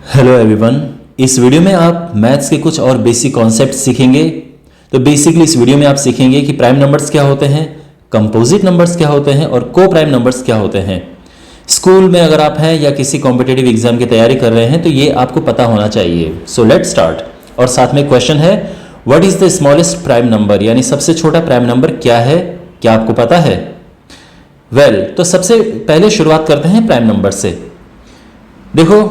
Hello everyone. इस video में आप मैथ्स के कुछ और बेसिक कॉन्सेप्ट सीखेंगे। तो बेसिकली इस वीडियो में आप सीखेंगे कि प्राइम नंबर्स क्या होते हैं, कंपोजिट नंबर्स क्या होते हैं और को प्राइम नंबर्स क्या होते हैं। स्कूल में अगर आप हैं या किसी कॉम्पिटिटिव एग्जाम की तैयारी कर रहे हैं तो ये आपको पता होना चाहिए। So let's start. और साथ में क्वेश्चन है, what is the smallest prime number, यानी सबसे छोटा प्राइम नंबर क्या है, क्या आपको पता है? वेल, तो सबसे पहले शुरुआत करते हैं प्राइम नंबर से। देखो,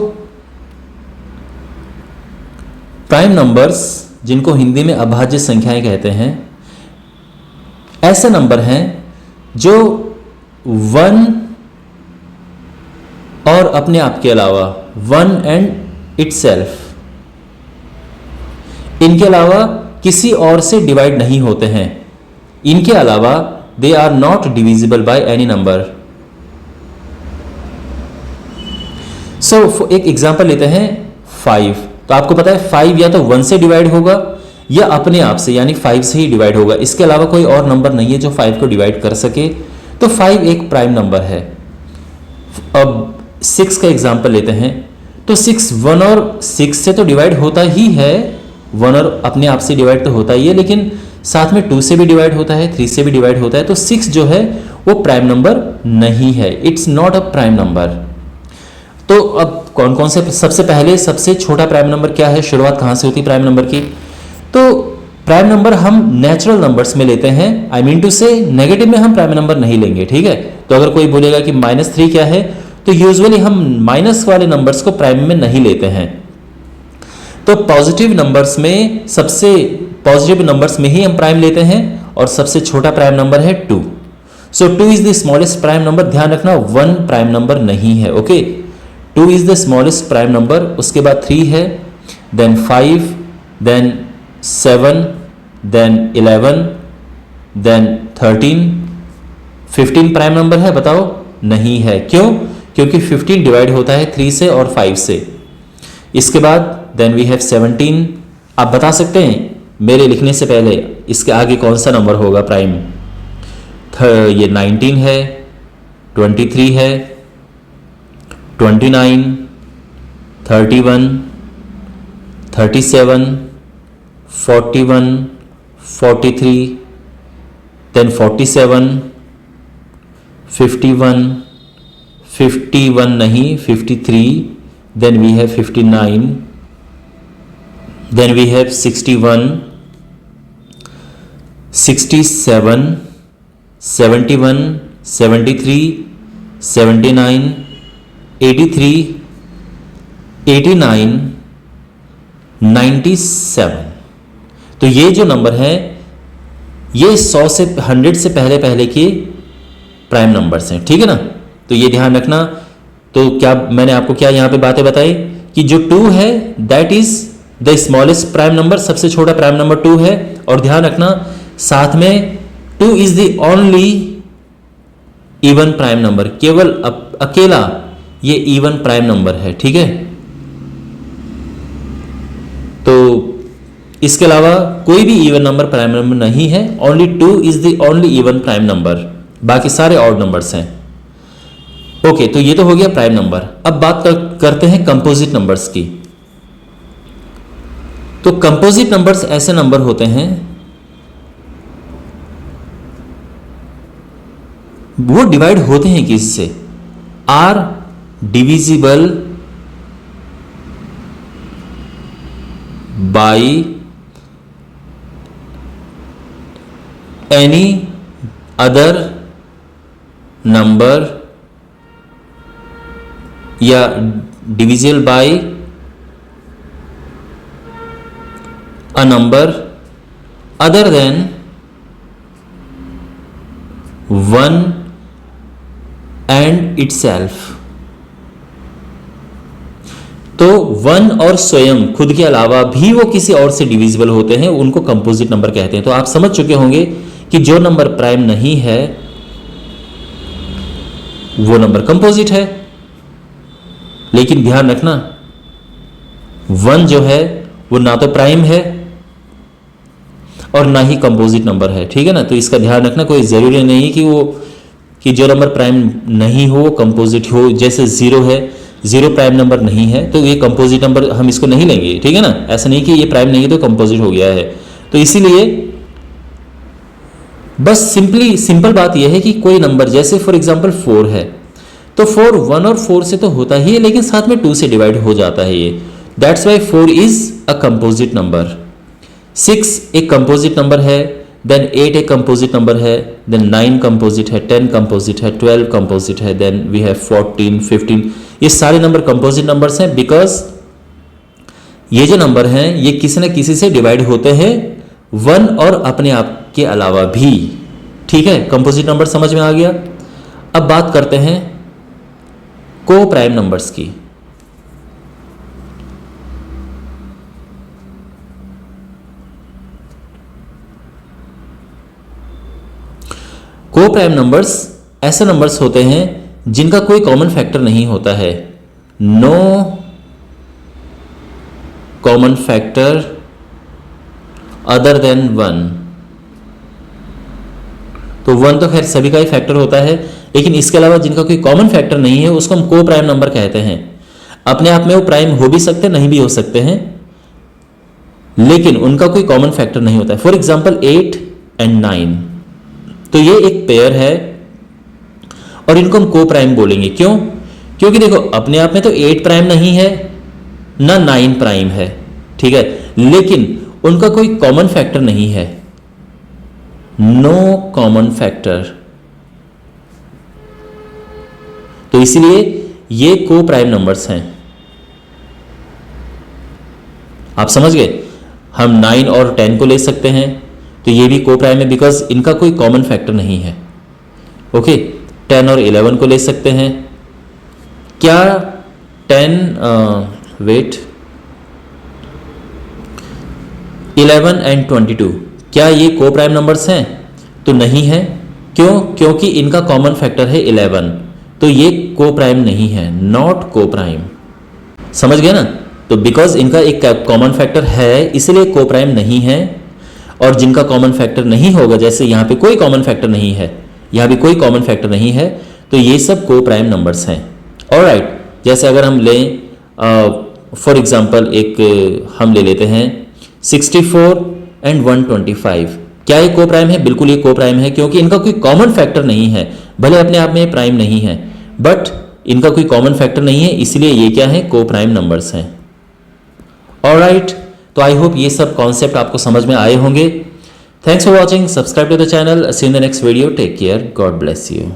प्राइम नंबर्स जिनको हिंदी में अभाज्य संख्याएं कहते हैं, ऐसे नंबर हैं जो वन और अपने आप के अलावा, वन एंड इटसेल्फ, इनके अलावा किसी और से डिवाइड नहीं होते हैं। इनके अलावा they are not divisible by any number. So एक एग्जांपल लेते हैं, 5। तो आपको पता है 5 या तो 1 से डिवाइड होगा या अपने आप से यानी 5 से ही डिवाइड होगा। इसके अलावा कोई और नंबर नहीं है जो 5 को डिवाइड कर सके। तो 5 एक प्राइम नंबर है। अब 6 का एग्जांपल लेते हैं। तो 6 1 और 6 से तो डिवाइड होता ही है, 1 और अपने आप से डिवाइड तो होता ही है, लेकिन साथ में 2 से भी डिवाइड होता है, 3 से भी डिवाइड होता है। तो 6 जो है वो प्राइम नंबर नहीं है, it's not a prime number. तो अब कौन कौन से, सबसे पहले सबसे छोटा प्राइम नंबर क्या है, शुरुआत कहां से होती है प्राइम नंबर की? तो प्राइम नंबर हम नेचुरल नंबर्स में लेते हैं। आई मीन टू से नेगेटिव में हम प्राइम नंबर नहीं लेंगे, ठीक है? तो अगर कोई बोलेगा कि -3 क्या है, तो यूजुअली हम माइनस वाले नंबर्स को प्राइम में नहीं लेते हैं। तो पॉजिटिव नंबर्स में, सबसे पॉजिटिव नंबर्स में ही हम प्राइम लेते हैं, और सबसे छोटा प्राइम नंबर है 2। So 2 is the smallest prime number. ध्यान रखना 1 प्राइम नंबर नहीं है, okay? 2 is the smallest prime number. उसके बाद 3 है, then 5, then 7, then 11, then 13। 15 prime number है, बताओ? नहीं है। क्यों? क्योंकि 15 डिवाइड होता है 3 से और 5 से। इसके बाद देन वी हैव 17। आप बता सकते हैं मेरे लिखने से पहले इसके आगे कौन सा नंबर होगा प्राइम? ये 19 है, 23 है, 29, 31, 37, 41, 43, then 47, 51, 51 नहीं, 53, then we have 59, then we have 61, 67, 71, 73, 79, 83, 89, 97। तो ये जो नंबर है ये 100 से 100 से पहले पहले के प्राइम नंबर्स हैं, ठीक है ना? तो ये ध्यान रखना। तो क्या मैंने आपको क्या यहां पे बातें बताई कि जो 2 है that is the smallest prime number, सबसे छोटा प्राइम नंबर 2 है। और ध्यान रखना साथ में 2 is the only even prime number, केवल अकेला ये इवन प्राइम नंबर है, ठीक है? तो इसके अलावा कोई भी इवन नंबर प्राइम नंबर नहीं है। Only 2 is the only even prime number, बाकी सारे ऑड नंबर्स हैं। ओके, तो ये तो हो गया प्राइम नंबर। अब बात करते हैं कंपोजिट नंबर्स की। तो कंपोजिट नंबर्स ऐसे नंबर होते हैं, वो डिवाइड होते हैं किससे? Are divisible by any other number या divisible by a number other than 1 and itself. तो 1 और स्वयं खुद के अलावा भी वो किसी और से डिविजिबल होते हैं, उनको कंपोजिट नंबर कहते हैं। तो आप समझ चुके होंगे कि जो नंबर प्राइम नहीं है वो नंबर कंपोजिट है। लेकिन ध्यान रखना 1 जो है वो ना तो प्राइम है और ना ही कंपोजिट नंबर है, ठीक है ना? तो इसका ध्यान रखना, कोई जरूरी नहीं कि वो कि जो नंबर प्राइम नहीं हो वो कंपोजिट हो। जैसे 0 है, जीरो प्राइम नंबर नहीं है तो ये कंपोजिट नंबर हम इसको नहीं लेंगे, ठीक है ना। ऐसा नहीं कि ये प्राइम नहीं है तो कंपोजिट हो गया है। तो इसीलिए बस सिंपल बात यह है कि कोई नंबर जैसे फॉर एग्जांपल 4 है तो 4 1 और 4 से तो होता ही है, लेकिन साथ में 2 से डिवाइड हो जाता है ये। That's why 4 is a composite number. 6 एक कंपोजिट नंबर है, देन 8 एक कंपोजिट नंबर है, देन 9 कंपोजिट है, 10 कंपोजिट है, 12 कंपोजिट है, देन वी हैव 14 15। ये सारे नंबर कंपोजिट नंबर्स हैं बिकॉज ये जो नंबर हैं ये किसी न किसी से डिवाइड होते हैं, 1 और अपने आप के अलावा भी, ठीक है। कंपोजिट नंबर समझ में आ गया। अब बात करते हैं को प्राइम नंबर्स की। को प्राइम नंबर्स ऐसे नंबर्स होते हैं जिनका कोई कॉमन फैक्टर नहीं होता है। No common factor other than 1। तो 1 तो खैर सभी का ही फैक्टर होता है, लेकिन इसके अलावा जिनका कोई कॉमन फैक्टर नहीं है उसको हम को प्राइम नंबर कहते हैं। अपने आप में वो प्राइम हो भी सकते हैं, नहीं भी हो सकते हैं, लेकिन उनका कोई कॉमन फैक्टर नहीं होता है। फॉर एग्जाम्पल 8 एंड 9, तो ये एक पेयर है और इनको हम को प्राइम बोलेंगे। क्यों? क्योंकि देखो अपने आप में तो 8 प्राइम नहीं है ना 9 प्राइम है, ठीक है, लेकिन उनका कोई कॉमन फैक्टर नहीं है, नो कॉमन फैक्टर। तो इसीलिए ये को प्राइम नंबर्स हैं। आप समझ गए। हम 9 और 10 को ले सकते हैं, तो ये भी को प्राइम है बिकॉज इनका कोई कॉमन फैक्टर नहीं है। ओके, 10 और 11 को ले सकते हैं। क्या 11 एंड 22 क्या ये को प्राइम नंबर्स हैं? तो नहीं है। क्यों? क्योंकि इनका कॉमन फैक्टर है 11, तो ये को प्राइम नहीं है, नॉट को प्राइम। समझ गए ना। तो बिकॉज इनका एक कॉमन फैक्टर है इसलिए को प्राइम नहीं है, और जिनका कॉमन फैक्टर नहीं होगा, जैसे यहां पे कोई कॉमन फैक्टर नहीं है, यहां भी कोई कॉमन फैक्टर नहीं है, तो ये सब को प्राइम नंबर्स हैं। ऑलराइट, जैसे अगर हम लें फॉर एग्जांपल एक हम ले लेते हैं 64 एंड 125। क्या ये को प्राइम है? बिल्कुल ये को प्राइम है, क्योंकि इनका कोई कॉमन फैक्टर नहीं है। भले अपने आप में प्राइम नहीं है, बट इनका कोई कॉमन फैक्टर नहीं है, इसलिए ये क्या है? को प्राइम नंबर्स हैं। ऑलराइट, तो आई होप ये सब कॉन्सेप्ट आपको समझ में आए होंगे। Thanks for watching, subscribe to the channel, see in the next video, take care, God bless you.